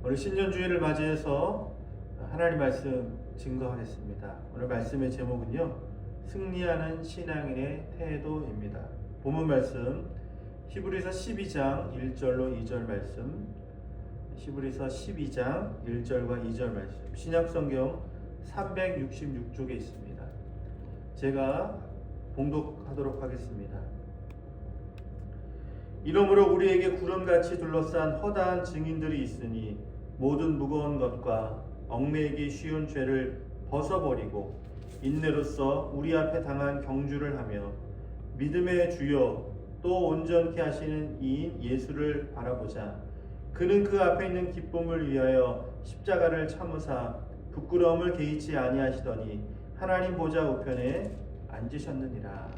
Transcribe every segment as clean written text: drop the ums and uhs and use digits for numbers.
오늘 신년주일을 맞이해서 하나님 말씀 증거하겠습니다. 오늘 말씀의 제목은요, 승리하는 신앙인의 태도입니다. 본문 말씀 히브리서 12장 1절로 2절 말씀, 히브리서 12장 1절과 2절 말씀, 신약성경 366쪽에 있습니다. 제가 봉독하도록 하겠습니다. 이러므로 우리에게 구름같이 둘러싼 허다한 증인들이 있으니 모든 무거운 것과 얽매이기 쉬운 죄를 벗어버리고 인내로써 우리 앞에 당한 경주를 하며 믿음의 주여 또 온전케 하시는 이인 예수를 바라보자. 그는 그 앞에 있는 기쁨을 위하여 십자가를 참으사 부끄러움을 개의치 아니하시더니 하나님 보좌 우편에 앉으셨느니라.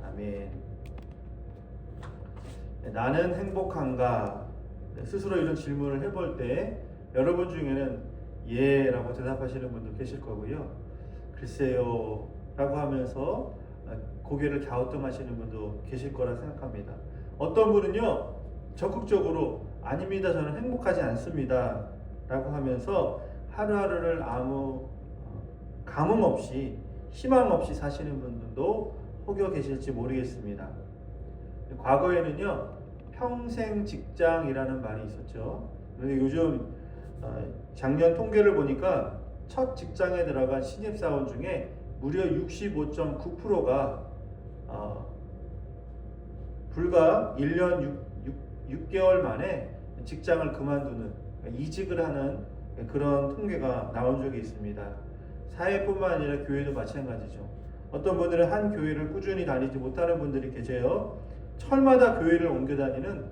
아멘. 나는 행복한가? 스스로 이런 질문을 해볼 때 여러분 중에는 예 라고 대답하시는 분도 계실 거고요, 글쎄요 라고 하면서 고개를 갸우뚱하시는 분도 계실 거라 생각합니다. 어떤 분은요, 적극적으로 아닙니다, 저는 행복하지 않습니다 라고 하면서 하루하루를 아무 감흥 없이 희망 없이 사시는 분들도 혹여 계실지 모르겠습니다. 과거에는요, 평생 직장이라는 말이 있었죠. 그런데 요즘 작년 통계를 보니까 첫 직장에 들어간 신입사원 중에 무려 65.9%가 불과 1년 6개월 만에 직장을 그만두는, 이직을 하는 그런 통계가 나온 적이 있습니다. 사회뿐만 아니라 교회도 마찬가지죠. 어떤 분들은 한 교회를 꾸준히 다니지 못하는 분들이 계세요. 철마다 교회를 옮겨 다니는,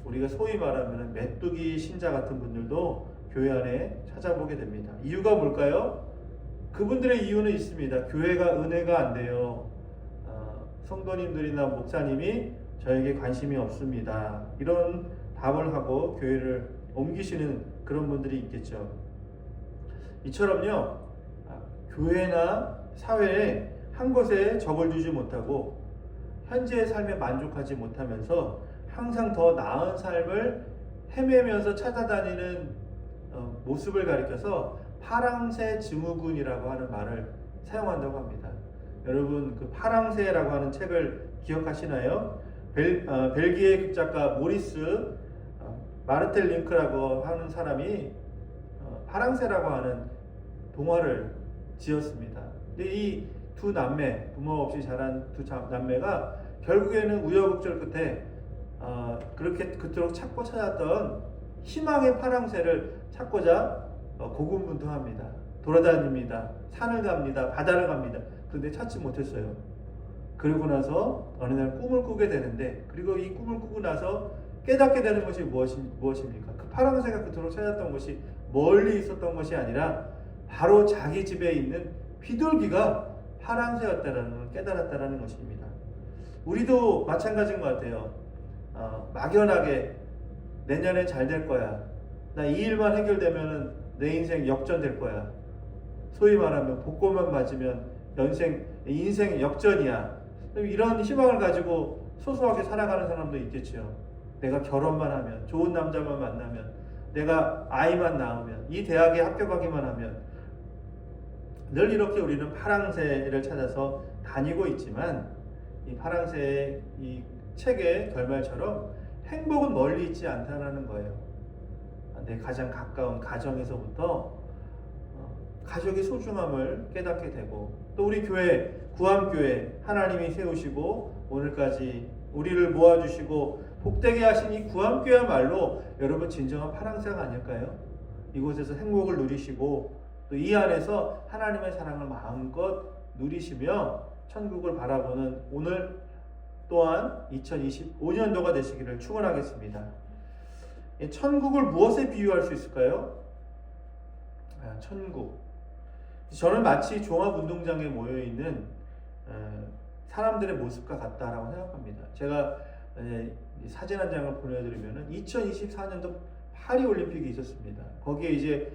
우리가 소위 말하면 메뚜기 신자 같은 분들도 교회 안에 찾아보게 됩니다. 이유가 뭘까요? 그분들의 이유는 있습니다. 교회가 은혜가 안 돼요. 성도님들이나 목사님이 저에게 관심이 없습니다. 이런 답을 하고 교회를 옮기시는 그런 분들이 있겠죠. 이처럼요, 교회나 사회에 한 곳에 적을 두지 못하고 현재의 삶에 만족하지 못하면서 항상 더 나은 삶을 헤매면서 찾아다니는 모습을 가리켜서 파랑새 증후군이라고 하는 말을 사용한다고 합니다. 여러분, 그 파랑새라고 하는 책을 기억하시나요? 벨기에 극작가 모리스 마르텔링크라고 하는 사람이 파랑새라고 하는 동화를 지었습니다. 근데 이 두 남매, 부모 없이 자란 두 남매가 결국에는 우여곡절 끝에 그토록 찾고 찾았던 희망의 파랑새를 찾고자 고군분투합니다. 돌아다닙니다. 산을 갑니다. 바다를 갑니다. 그런데 찾지 못했어요. 그리고 나서 어느 날 꿈을 꾸게 되는데, 그리고 이 꿈을 꾸고 나서 깨닫게 되는 것이 무엇입니까? 그 파랑새가 그토록 찾았던 것이 멀리 있었던 것이 아니라 바로 자기 집에 있는 비둘기가 파랑새였다라는 걸 깨달았다라는 것입니다. 우리도 마찬가지인 것 같아요. 막연하게 내년엔 잘 될 거야, 나 이 일만 해결되면 내 인생 역전될 거야, 소위 말하면 복고만 맞으면 인생 역전이야, 이런 희망을 가지고 소소하게 살아가는 사람도 있겠죠. 내가 결혼만 하면, 좋은 남자만 만나면, 내가 아이만 낳으면, 이 대학에 합격하기만 하면, 늘 이렇게 우리는 파랑새를 찾아서 다니고 있지만, 이 파랑새의 이 책의 결말처럼 행복은 멀리 있지 않다는 거예요. 내 가장 가까운 가정에서부터 가족의 소중함을 깨닫게 되고, 또 우리 교회, 구암교회 하나님이 세우시고 오늘까지 우리를 모아주시고 복되게 하신 이 구암교회야말로 여러분 진정한 파랑새가 아닐까요? 이곳에서 행복을 누리시고 또 이 안에서 하나님의 사랑을 마음껏 누리시며 천국을 바라보는 오늘 또한 2025년도가 되시기를 축원하겠습니다. 천국을 무엇에 비유할 수 있을까요? 천국. 저는 마치 종합운동장에 모여있는 사람들의 모습과 같다라고 생각합니다. 제가 사진 한 장을 보내드리면 2024년도 파리올림픽이 있었습니다. 거기에 이제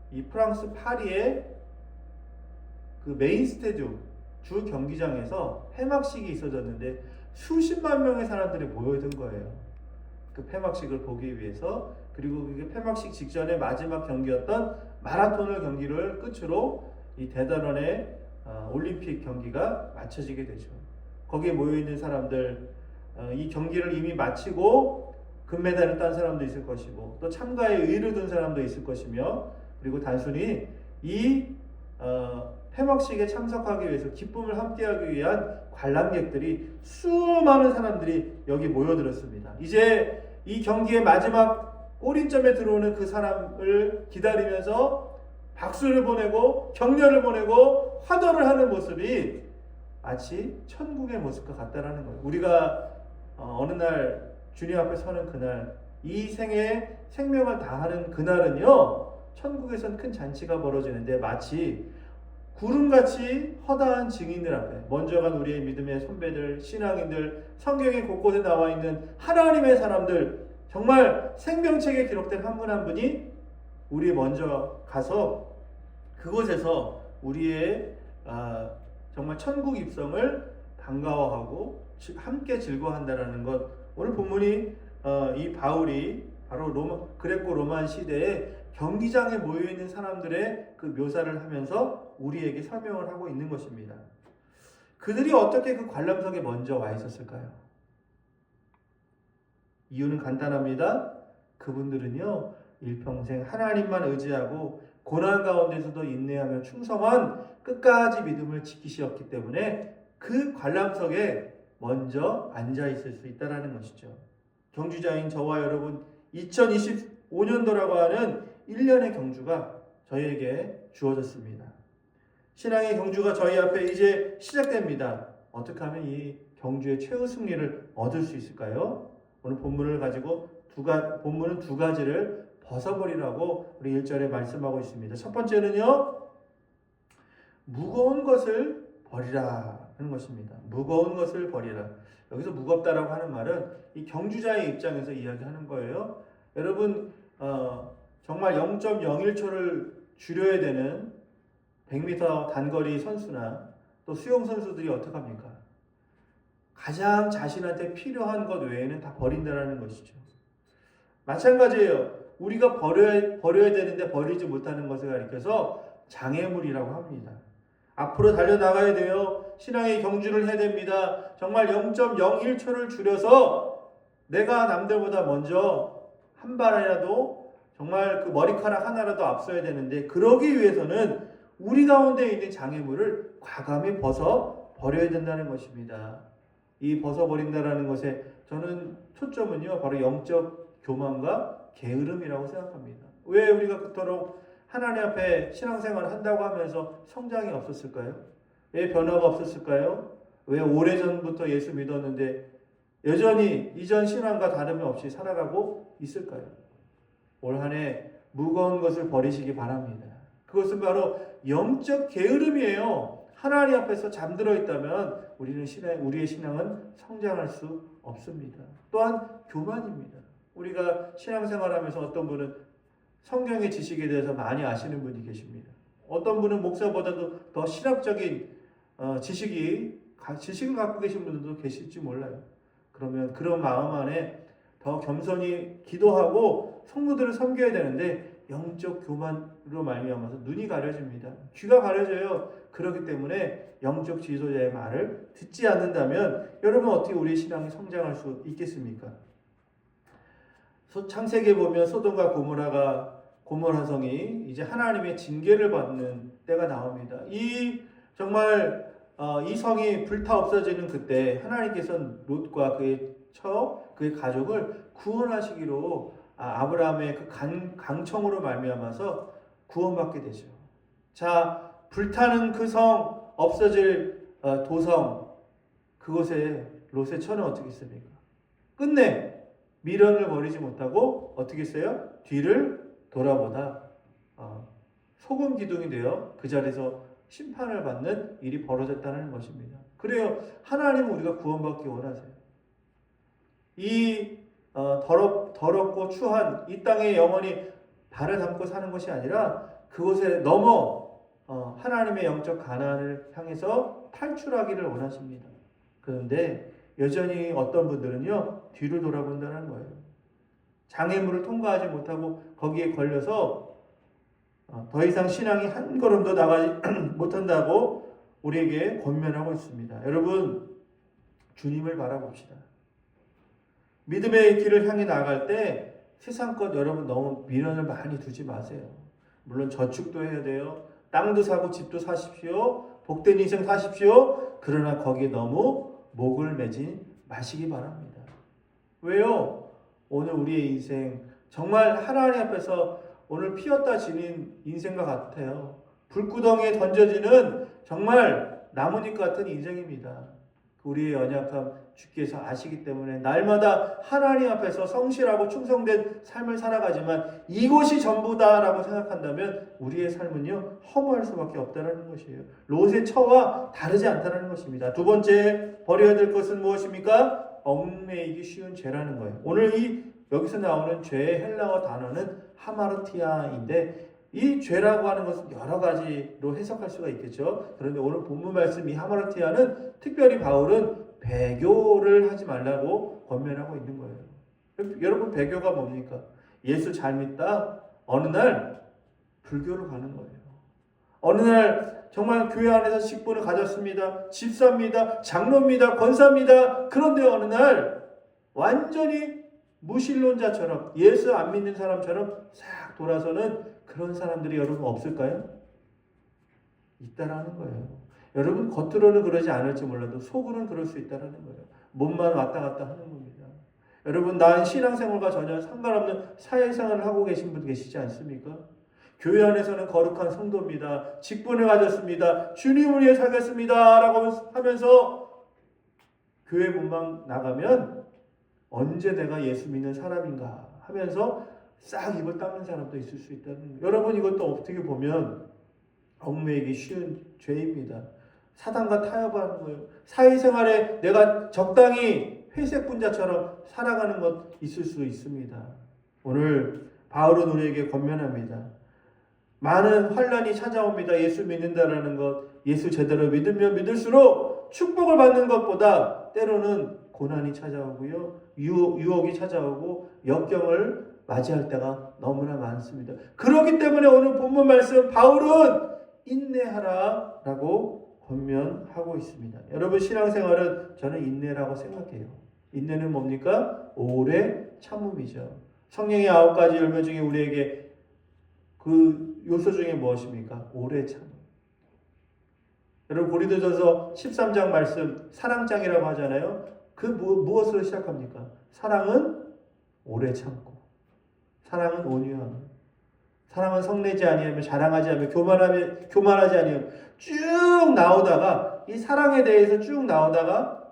이 프랑스 파리의 그 메인 스테디움 주 경기장에서 폐막식이 있어졌는데 수십만 명의 사람들이 모여든 거예요. 그 폐막식을 보기 위해서 그리고 그게 폐막식 직전에 마지막 경기였던 마라톤을 경기를 끝으로 이 대단원의 올림픽 경기가 마쳐지게 되죠. 거기에 모여있는 사람들, 이 경기를 이미 마치고 금메달을 딴 사람도 있을 것이고 또 참가에 의의를 둔 사람도 있을 것이며, 그리고 단순히 이 폐막식에 참석하기 위해서 기쁨을 함께하기 위한 관람객들이, 수많은 사람들이 여기 모여들었습니다. 이제 이 경기의 마지막 꼬리점에 들어오는 그 사람을 기다리면서 박수를 보내고 격려를 보내고 환호를 하는 모습이 마치 천국의 모습과 같다라는 거예요. 우리가 어느 날 주님 앞에 서는 그날, 이 생에 생명을 다하는 그날은요, 천국에선 큰 잔치가 벌어지는데 마치 구름같이 허다한 증인들 앞에 먼저 간 우리의 믿음의 선배들, 신앙인들, 성경에 곳곳에 나와 있는 하나님의 사람들, 정말 생명책에 기록된 한 분 한 분이 우리 먼저 가서 그곳에서 우리의 정말 천국 입성을 반가워하고 함께 즐거워한다라는 것. 오늘 본문이 이 바울이 바로 그레코 로만 시대에 경기장에 모여있는 사람들의 그 묘사를 하면서 우리에게 설명을 하고 있는 것입니다. 그들이 어떻게 그 관람석에 먼저 와 있었을까요? 이유는 간단합니다. 그분들은요, 일평생 하나님만 의지하고 고난 가운데서도 인내하며 충성한 끝까지 믿음을 지키셨기 때문에 그 관람석에 먼저 앉아 있을 수 있다는 것이죠. 경주자인 저와 여러분, 2025년도라고 하는 1년의 경주가 저희에게 주어졌습니다. 신앙의 경주가 저희 앞에 이제 시작됩니다. 어떻게 하면 이 경주의 최후 승리를 얻을 수 있을까요? 오늘 본문을 가지고 본문은 두 가지를 벗어버리라고 우리 1절에 말씀하고 있습니다. 첫 번째는요, 무거운 것을 버리라 하는 것입니다. 무거운 것을 버리라. 여기서 무겁다라고 하는 말은 이 경주자의 입장에서 이야기하는 거예요. 여러분, 정말 0.01초를 줄여야 되는 100m 단거리 선수나 또 수영 선수들이 어떡합니까? 가장 자신한테 필요한 것 외에는 다 버린다는 것이죠. 마찬가지예요. 우리가 버려야 되는데 버리지 못하는 것을 가리켜서 장애물이라고 합니다. 앞으로 달려나가야 돼요. 신앙의 경주를 해야 됩니다. 정말 0.01초를 줄여서 내가 남들보다 먼저 한 발이라도, 정말 그 머리카락 하나라도 앞서야 되는데, 그러기 위해서는 우리 가운데 있는 장애물을 과감히 벗어 버려야 된다는 것입니다. 이 벗어버린다라는 것에 저는 초점은요, 바로 영적 교만과 게으름이라고 생각합니다. 왜 우리가 그토록 하나님 앞에 신앙생활을 한다고 하면서 성장이 없었을까요? 왜 변화가 없었을까요? 왜 오래전부터 예수 믿었는데 여전히 이전 신앙과 다름이 없이 살아가고 있을까요? 올 한 해 무거운 것을 버리시기 바랍니다. 그것은 바로 영적 게으름이에요. 하나님 앞에서 잠들어 있다면 우리의 신앙은 성장할 수 없습니다. 또한 교만입니다. 우리가 신앙생활하면서 어떤 분은 성경의 지식에 대해서 많이 아시는 분이 계십니다. 어떤 분은 목사보다도 더 신학적인 지식을 갖고 계신 분들도 계실지 몰라요. 그러면 그런 마음 안에 더 겸손히 기도하고 성도들을 섬겨야 되는데 영적 교만으로 말미암아서 눈이 가려집니다. 귀가 가려져요. 그렇기 때문에 영적 지도자의 말을 듣지 않는다면 여러분 어떻게 우리 신앙이 성장할 수 있겠습니까? 창세기에 보면 소돔과 고모라 성이 이제 하나님의 징계를 받는 때가 나옵니다. 정말 이 성이 불타 없어지는 그때 하나님께서는 롯과 그의 가족을 구원하시기로 아브라함의 그 강청으로 말미암아서 구원받게 되죠. 자, 불타는 그 성, 없어질 도성, 그곳에 롯의 처는 어떻게 했습니까? 끝내 미련을 버리지 못하고 어떻게 했어요? 뒤를 돌아보다 소금 기둥이 되어 그 자리에서 심판을 받는 일이 벌어졌다는 것입니다. 그래요. 하나님은 우리가 구원받기 원하세요. 이 더럽고 추한 이 땅에 영원히 발을 담고 사는 것이 아니라 그곳에 넘어 하나님의 영적 가나안을 향해서 탈출하기를 원하십니다. 그런데 여전히 어떤 분들은요, 뒤를 돌아본다는 거예요. 장애물을 통과하지 못하고 거기에 걸려서 더 이상 신앙이 한 걸음도 나가지 못한다고 우리에게 권면하고 있습니다. 여러분, 주님을 바라봅시다. 믿음의 길을 향해 나아갈 때 세상 것 여러분 너무 미련을 많이 두지 마세요. 물론 저축도 해야 돼요. 땅도 사고 집도 사십시오. 복된 인생 사십시오. 그러나 거기에 너무 목을 매지 마시기 바랍니다. 왜요? 오늘 우리의 인생 정말 하나님 앞에서 오늘 피었다 지닌 인생과 같아요. 불구덩이에 던져지는 정말 나뭇잎 같은 인생입니다. 우리의 연약함 주께서 아시기 때문에 날마다 하나님 앞에서 성실하고 충성된 삶을 살아가지만 이곳이 전부다라고 생각한다면 우리의 삶은요 허무할 수밖에 없다는 것이에요. 롯의 처와 다르지 않다는 것입니다. 두 번째 버려야 될 것은 무엇입니까? 얽매이기 쉬운 죄라는 거예요. 오늘 여기서 나오는 죄의 헬라어 단어는 하마르티아인데 이 죄라고 하는 것은 여러 가지로 해석할 수가 있겠죠. 그런데 오늘 본문 말씀 이 하마르티아는 특별히 바울은 배교를 하지 말라고 권면하고 있는 거예요. 여러분, 배교가 뭡니까? 예수 잘 믿다 어느 날 불교로 가는 거예요. 어느 날 정말 교회 안에서 직분을 가졌습니다. 집사입니다. 장로입니다. 권사입니다. 그런데 어느 날 완전히 무신론자처럼 예수 안 믿는 사람처럼 싹 돌아서는 그런 사람들이 여러분 없을까요? 있다라는 거예요. 여러분 겉으로는 그러지 않을지 몰라도 속으로는 그럴 수 있다라는 거예요. 몸만 왔다 갔다 하는 겁니다. 여러분 난 신앙생활과 전혀 상관없는 사회생활을 하고 계신 분 계시지 않습니까? 교회 안에서는 거룩한 성도입니다. 직분을 가졌습니다. 주님을 위해 살겠습니다. 라고 하면서 교회 문만 나가면 언제 내가 예수 믿는 사람인가 하면서 싹 입을 닦는 사람도 있을 수 있다는 거예요. 여러분 이것도 어떻게 보면 얽매이기 쉬운 죄입니다. 사단과 타협하는 거예요. 사회생활에 내가 적당히 회색 분자처럼 살아가는 것 있을 수 있습니다. 오늘 바울은 우리에게 권면합니다. 많은 환난이 찾아옵니다. 예수 믿는다라는 것, 예수 제대로 믿으면 믿을수록 축복을 받는 것보다 때로는 고난이 찾아오고요, 유혹이 찾아오고 역경을 맞이할 때가 너무나 많습니다. 그렇기 때문에 오늘 본문 말씀 바울은 인내하라 라고 권면하고 있습니다. 여러분 신앙생활은 저는 인내라고 생각해요. 인내는 뭡니까? 오래 참음이죠. 성령의 9가지 열매 중에 우리에게 그 요소 중에 무엇입니까? 오래 참음. 여러분 고린도전서 13장 말씀 사랑장이라고 하잖아요. 그 무엇으로 시작합니까? 사랑은 오래 참고, 사랑은 온유함, 사랑은 성내지 아니하며 자랑하지 않으며 교만하지 아니하며 쭉 나오다가 이 사랑에 대해서 쭉 나오다가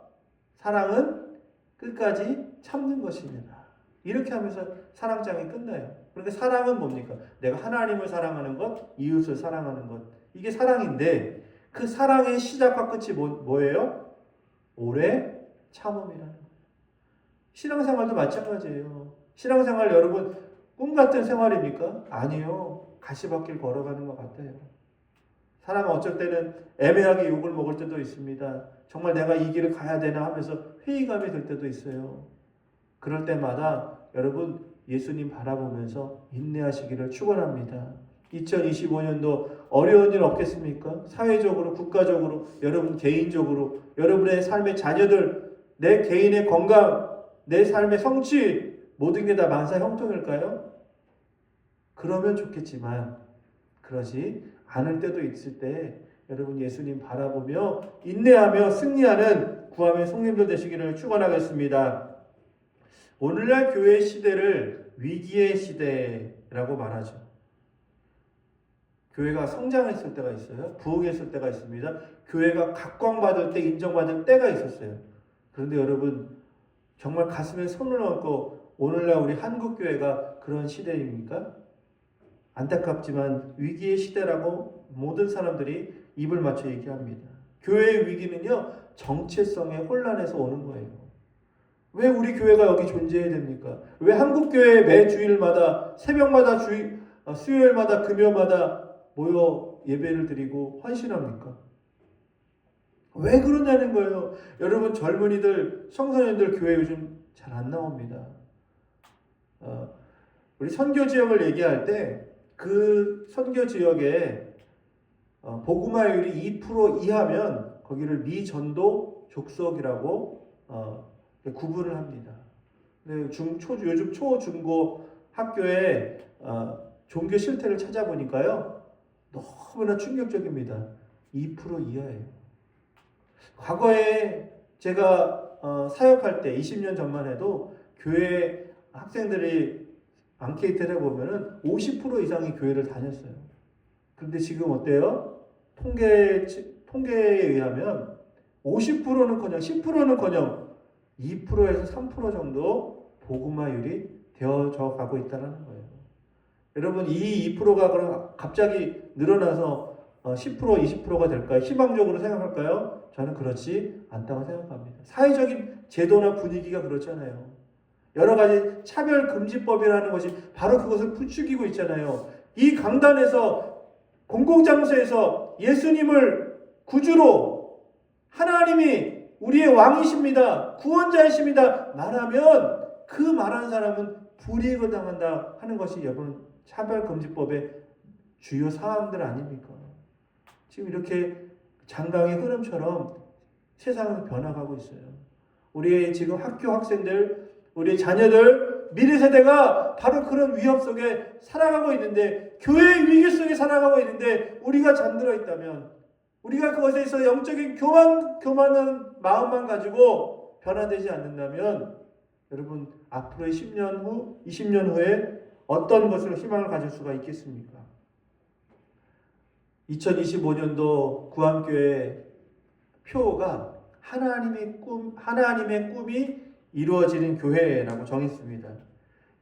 사랑은 끝까지 참는 것입니다. 이렇게 하면서 사랑장이 끝나요. 그러니까 사랑은 뭡니까? 내가 하나님을 사랑하는 것, 이웃을 사랑하는 것. 이게 사랑인데 그 사랑의 시작과 끝이 뭐예요? 오래 참음이라는 거예요. 신앙생활도 마찬가지예요. 신앙생활 여러분 꿈 같은 생활입니까? 아니요. 가시밭길 걸어가는 것 같아요. 사람은 어쩔 때는 애매하게 욕을 먹을 때도 있습니다. 정말 내가 이 길을 가야 되나 하면서 회의감이 들 때도 있어요. 그럴 때마다 여러분 예수님 바라보면서 인내하시기를 축원합니다. 2025년도 어려운 일 없겠습니까? 사회적으로, 국가적으로, 여러분 개인적으로, 여러분의 삶의 자녀들, 내 개인의 건강, 내 삶의 성취 모든 게 다 만사 형통일까요? 그러면 좋겠지만 그러지 않을 때도 있을 때 여러분 예수님 바라보며 인내하며 승리하는 구함의 성님들 되시기를 축원하겠습니다. 오늘날 교회 시대를 위기의 시대라고 말하죠. 교회가 성장했을 때가 있어요. 부흥했을 때가 있습니다. 교회가 각광받을 때, 인정받을 때가 있었어요. 그런데 여러분 정말 가슴에 손을 얹고 오늘날 우리 한국교회가 그런 시대입니까? 안타깝지만 위기의 시대라고 모든 사람들이 입을 맞춰 얘기합니다. 교회의 위기는요 정체성의 혼란에서 오는 거예요. 왜 우리 교회가 여기 존재해야 됩니까? 왜 한국교회 매 주일마다 새벽마다 수요일마다 금요마다 모여 예배를 드리고 헌신합니까? 왜 그러냐는 거예요. 여러분 젊은이들, 청소년들 교회 요즘 잘 안 나옵니다. 우리 선교 지역을 얘기할 때 그 선교 지역에 복음화율이 2% 이하면 거기를 미전도 족속이라고 구분을 합니다. 요즘 초, 중고 학교에 종교 실태를 찾아보니까요, 너무나 충격적입니다. 2% 이하예요. 과거에 제가 사역할 때 20년 전만 해도 교회 학생들이 앙케이트를 해보면은 50% 이상이 교회를 다녔어요. 그런데 지금 어때요? 통계에 의하면 50%는커녕 10%는커녕 2%에서 3% 정도 복음화율이 되어져 가고 있다는 거예요. 여러분, 이 2%가 그럼 갑자기 늘어나서 10%, 20%가 될까요? 희망적으로 생각할까요? 저는 그렇지 않다고 생각합니다. 사회적인 제도나 분위기가 그렇잖아요. 여러 가지 차별금지법이라는 것이 바로 그것을 부추기고 있잖아요. 이 강단에서 공공장소에서 예수님을 구주로 하나님이 우리의 왕이십니다. 구원자이십니다. 말하면 그 말하는 사람은 불이익을 당한다 하는 것이 여러분 차별금지법의 주요 사항들 아닙니까? 지금 이렇게 장강의 흐름처럼 세상은 변화가고 있어요. 우리의 지금 학교 학생들, 우리 자녀들, 미래 세대가 바로 그런 위협 속에 살아가고 있는데, 교회의 위기 속에 살아가고 있는데, 우리가 잠들어 있다면, 우리가 그것에 있어 영적인 교만한 마음만 가지고 변화되지 않는다면, 여러분, 앞으로의 10년 후, 20년 후에 어떤 것으로 희망을 가질 수가 있겠습니까? 2025년도 구암교회 표가 하나님의 꿈이 이루어지는 교회라고 정했습니다.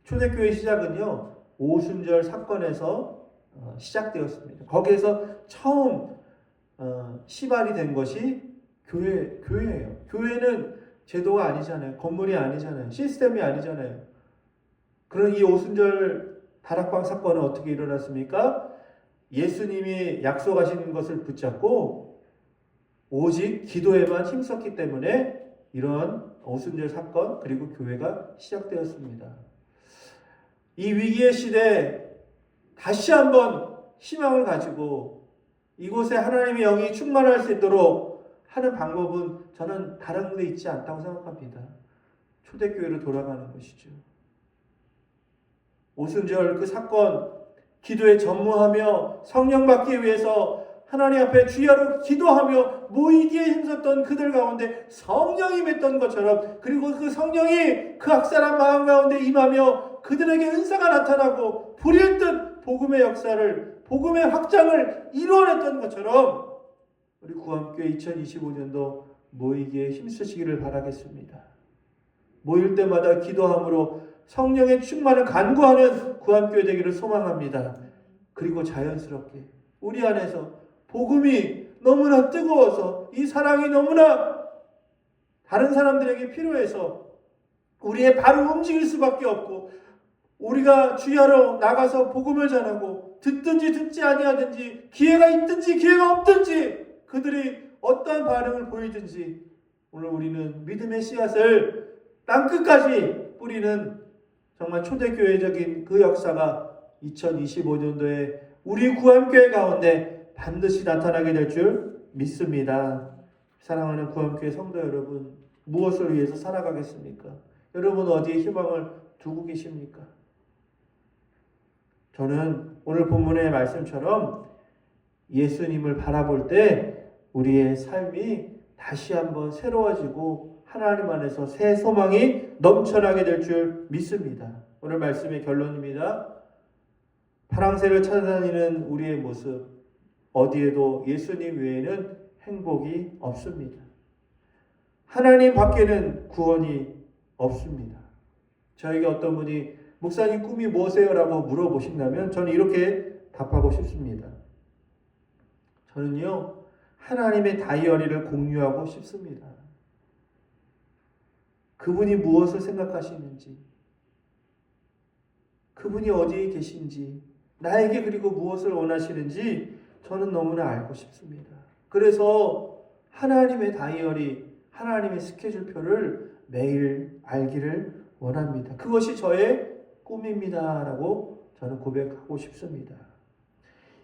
초대교회 시작은요, 오순절 사건에서 시작되었습니다. 거기에서 처음 시발이 된 것이 교회예요. 교회는 제도가 아니잖아요. 건물이 아니잖아요. 시스템이 아니잖아요. 그런 이 오순절 다락방 사건은 어떻게 일어났습니까? 예수님이 약속하신 것을 붙잡고 오직 기도에만 힘썼기 때문에 이런 오순절 사건 그리고 교회가 시작되었습니다. 이 위기의 시대에 다시 한번 희망을 가지고 이곳에 하나님의 영이 충만할 수 있도록 하는 방법은 저는 다른 데 있지 않다고 생각합니다. 초대교회로 돌아가는 것이죠. 오순절 그 사건 기도에 전무하며 성령 받기 위해서 하나님 앞에 주야로 기도하며 모이기에 힘썼던 그들 가운데 성령이 맺던 것처럼, 그리고 그 성령이 그 악랄한 마음 가운데 임하며 그들에게 은사가 나타나고 불일 듯 복음의 역사를, 복음의 확장을 이루어냈던 것처럼 우리 구암교회 2025년도 모이기에 힘쓰시기를 바라겠습니다. 모일 때마다 기도함으로 성령의 충만을 간구하는 구암교회 되기를 소망합니다. 그리고 자연스럽게 우리 안에서 복음이 너무나 뜨거워서, 이 사랑이 너무나 다른 사람들에게 필요해서 우리의 발을 움직일 수밖에 없고, 우리가 주야로 나가서 복음을 전하고 듣든지 듣지 아니하든지, 기회가 있든지 기회가 없든지, 그들이 어떠한 반응을 보이든지 오늘 우리는 믿음의 씨앗을 땅끝까지 뿌리는 정말 초대교회적인 그 역사가 2025년도에 우리 구암교회 가운데 반드시 나타나게 될 줄 믿습니다. 사랑하는 구암교회 성도 여러분, 무엇을 위해서 살아가겠습니까? 여러분 어디에 희망을 두고 계십니까? 저는 오늘 본문의 말씀처럼 예수님을 바라볼 때 우리의 삶이 다시 한번 새로워지고 하나님 안에서 새 소망이 넘쳐나게 될 줄 믿습니다. 오늘 말씀의 결론입니다. 파랑새를 찾아다니는 우리의 모습, 어디에도 예수님 외에는 행복이 없습니다. 하나님 밖에는 구원이 없습니다. 저에게 어떤 분이 목사님 꿈이 무엇이에요? 라고 물어보신다면 저는 이렇게 답하고 싶습니다. 저는요, 하나님의 다이어리를 공유하고 싶습니다. 그분이 무엇을 생각하시는지, 그분이 어디에 계신지, 나에게 그리고 무엇을 원하시는지 저는 너무나 알고 싶습니다. 그래서 하나님의 다이어리, 하나님의 스케줄표를 매일 알기를 원합니다. 그것이 저의 꿈입니다라고 저는 고백하고 싶습니다.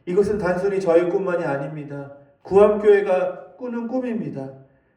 이것은 단순히 저의 꿈만이 아닙니다. 구암교회가 꾸는 꿈입니다.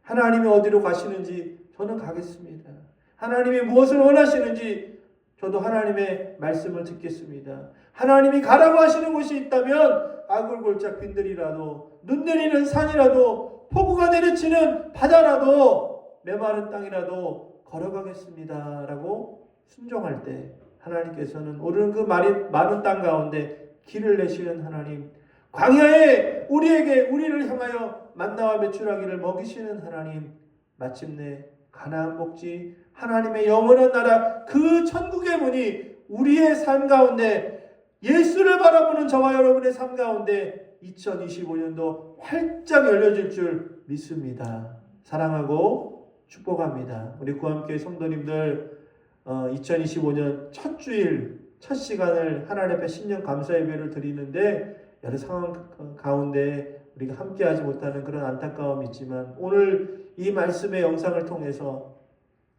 하나님이 어디로 가시는지 저는 가겠습니다. 하나님이 무엇을 원하시는지 저도 하나님의 말씀을 듣겠습니다. 하나님이 가라고 하시는 곳이 있다면 아굴골짝 빈들이라도 눈 내리는 산이라도 폭우가 내리치는 바다라도 메마른 땅이라도 걸어가겠습니다 라고 순종할 때 하나님께서는 오르는 그 마른 땅 가운데 길을 내시는 하나님, 광야에 우리를 향하여 만나와 메추라기를 먹이시는 하나님, 마침내 가나안 복지 하나님의 영원한 나라 그 천국의 문이 우리의 삶 가운데 예수를 바라보는 저와 여러분의 삶 가운데 2025년도 활짝 열려질 줄 믿습니다. 사랑하고 축복합니다. 우리 구암교회 성도님들 2025년 첫 주일 첫 시간을 하나님 앞에 신년 감사 예배를 드리는데 여러 상황 가운데 우리가 함께하지 못하는 그런 안타까움이 있지만 오늘 이 말씀의 영상을 통해서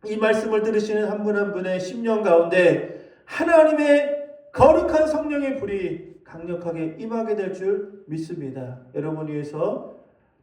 이 말씀을 들으시는 한 분 한 분의 심령 가운데 하나님의 거룩한 성령의 불이 강력하게 임하게 될 줄 믿습니다. 여러분 위해서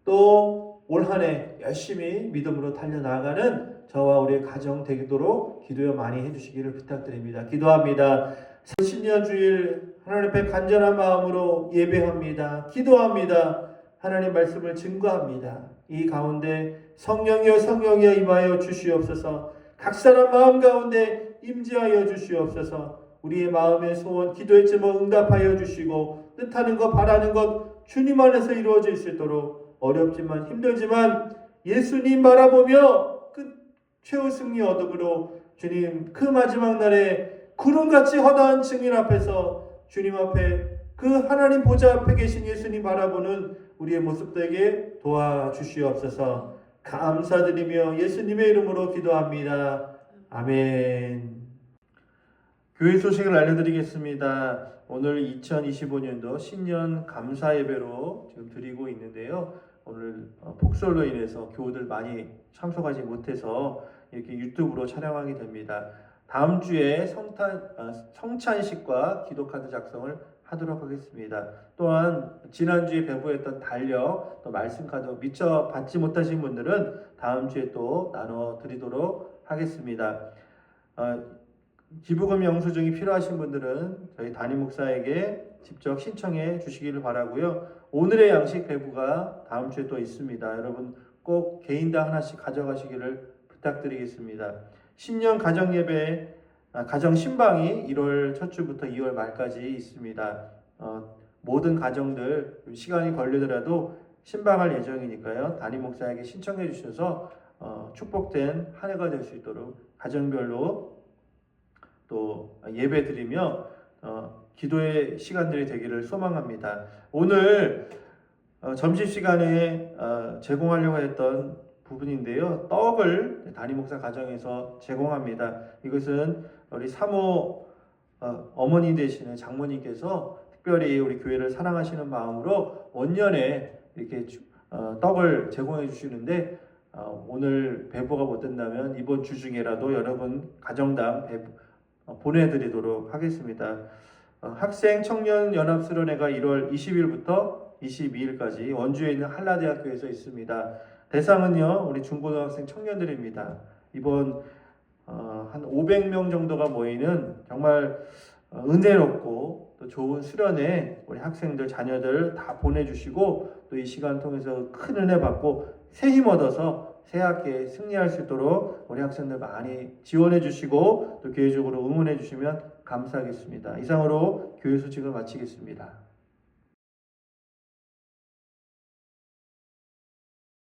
또 올 한 해 열심히 믿음으로 달려나가는 저와 우리의 가정 되도록 기도요 많이 해주시기를 부탁드립니다. 기도합니다. 신년 주일 하나님 앞에 간절한 마음으로 예배합니다. 기도합니다. 하나님 말씀을 증거합니다. 이 가운데 성령이여 임하여 주시옵소서. 각 사람 마음 가운데 임재하여 주시옵소서. 우리의 마음의 소원 기도의 제목 응답하여 주시고 뜻하는 것 바라는 것 주님 안에서 이루어질 수 있도록 어렵지만 힘들지만 예수님 바라보며 그 최후 승리 얻음으로 주님 그 마지막 날에 구름같이 허다한 증인 앞에서 주님 앞에 그 하나님 보좌 앞에 계신 예수님 바라보는 우리의 모습 되게 도와주시옵소서. 감사드리며 예수님의 이름으로 기도합니다. 아멘. 교회 소식을 알려드리겠습니다. 오늘 2025년도 신년 감사 예배로 지금 드리고 있는데요. 오늘 폭설로 인해서 교우들 많이 참석하지 못해서 이렇게 유튜브로 촬영하게 됩니다. 다음 주에 성찬식과 기도카드 작성을 하도록 하겠습니다. 또한 지난주에 배부했던 달력, 또 말씀카드 미처 받지 못하신 분들은 다음 주에 또 나눠드리도록 하겠습니다. 기부금 영수증이 필요하신 분들은 저희 담임 목사에게 직접 신청해 주시기를 바라고요. 오늘의 양식 배부가 다음 주에 또 있습니다. 여러분 꼭 개인당 하나씩 가져가시기를 부탁드리겠습니다. 신년 가정 예배, 가정 신방이 1월 첫 주부터 2월 말까지 있습니다. 모든 가정들 시간이 걸리더라도 신방할 예정이니까요. 담임 목사에게 신청해 주셔서 축복된 한 해가 될 수 있도록 가정별로 또 예배 드리며 기도의 시간들이 되기를 소망합니다. 오늘 점심시간에 제공하려고 했던 부분인데요. 떡을 담임 목사 가정에서 제공합니다. 이것은 우리 사모 어머니 되시는 장모님께서 특별히 우리 교회를 사랑하시는 마음으로 원년에 이렇게 떡을 제공해 주시는데 오늘 배부가 못 된다면 이번 주 중에라도 여러분 가정당 보내드리도록 하겠습니다. 학생 청년 연합수련회가 1월 20일부터 22일까지 원주에 있는 한라대학교에서 있습니다. 대상은요 우리 중고등학생 청년들입니다. 이번 한 500명 정도가 모이는 정말 은혜롭고 또 좋은 수련회 우리 학생들 자녀들 다 보내주시고 또 이 시간 통해서 큰 은혜 받고 새 힘 얻어서 새 학기에 승리할 수 있도록 우리 학생들 많이 지원해 주시고 또 교회적으로 응원해 주시면 감사하겠습니다. 이상으로 교회 소식을 마치겠습니다.